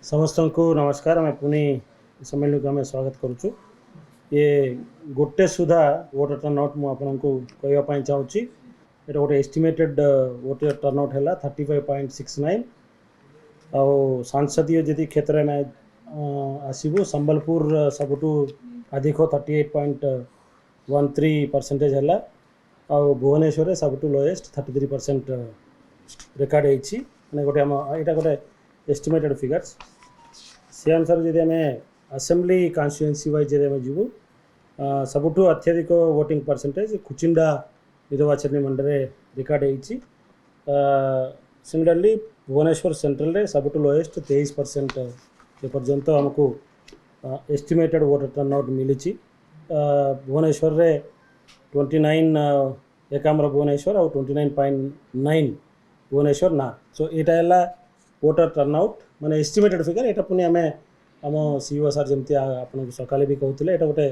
समस्त को नमस्कार। आम पुणी सम्मेलन को आम स्वागत करुचु। ये गोटे सुधा वोटर टर्नआउट मुझे कहवाई चाहूँगी। ये गोटे एस्टिमेटेड वोटर टर्नआउट है 35.69। आउ सांसदीय जी क्षेत्र में आसबू संबलपुर सबुठू अधिक 38.13% है। आउ भुवनेश्वर सबुठू लोएस्ट 33% रेकर्ड होने गोटे यहाँ गोटे एस्टिमेटेड फिगर्स से अनुसार जब आम असेंबली कन्स्टिट्युएंसी वाइज जीवु सबुठू अत्यधिक वोटिंग परसेंटेज कुचिंडा निर्वाचन मंडल रिकॉर्ड होती। सिमिलरली भुवनेश्वर सेंट्रल रे सबुठू लोएस्ट 23% पर्यंत आमको एस्टिमेटेड वोटर टर्नआउट मिली। भुवनेश्वर रे 29 एकाम्र भुवनेश्वर और 29.9 भुवनेश्वर ना। सो यहाँ वोटर टर्नआउट माने एस्टिमेटेड फिगर। यहाँ पुणी आम आम सीईओ सर जमी आपको सकाले भी कहते हैं, गोटे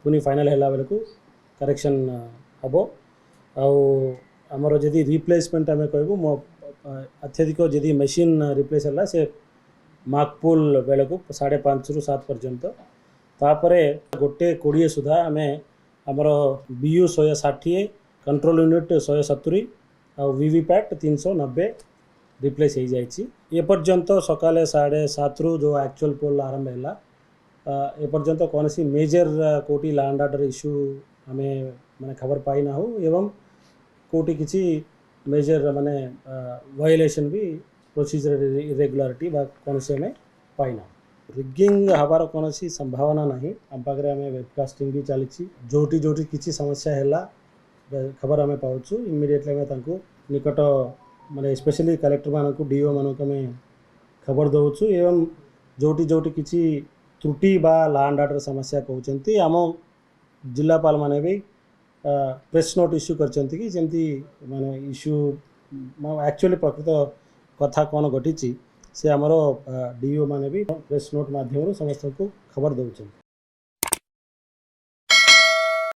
पुणी फाइनल है बेलू करेक्शन हम। आमर जदि रिप्लेसमेंट आम कहूँ मो अत्यधिक जदि मशीन रिप्लेस है से मार्कपुल बेलू 5.5 ରୁ 7 पर्यंत। तापर गोटे 20 सुधा आम आमर BU 160 कंट्रोल यूनिट 170 और वीवीपैट 390 रिप्लेस हो जाए। ये पर्यंत सकाले 7:30 ରୁ जो एक्चुअल पोल आरंभ है ए पर्यंत कौन सी मेजर कोटी लैंड ऑर्डर इश्यू आम माने खबर पाई ना हो एवं कोटी किसी मेजर माने वायलेशन भी प्रोसीजर इरेगुलारिटी बा कौन से आम पाई ना। रिगिंग हबार कौन सी संभावना नहीं। आम पाखे आम वेबकास्टिंग भी चली जोटी जोटी किसी समस्या है खबर आम पाचु इमिडिएटली आम निकट माने स्पेशली कलेक्टर मान को डीओ मान को आम खबर दौचु एवं जोटी जोटी किसी त्रुटि बा लैंड ऑर्डर समस्या कहते आम जिलापाल माने भी प्रेस नोट इश्यू करचंती कि जमती माने इश्यू एक्चुअली प्रकृत कथा कौन घटी से आमर डीओ माने भी प्रेस नोट माध्यम समस्त को खबर दौरान।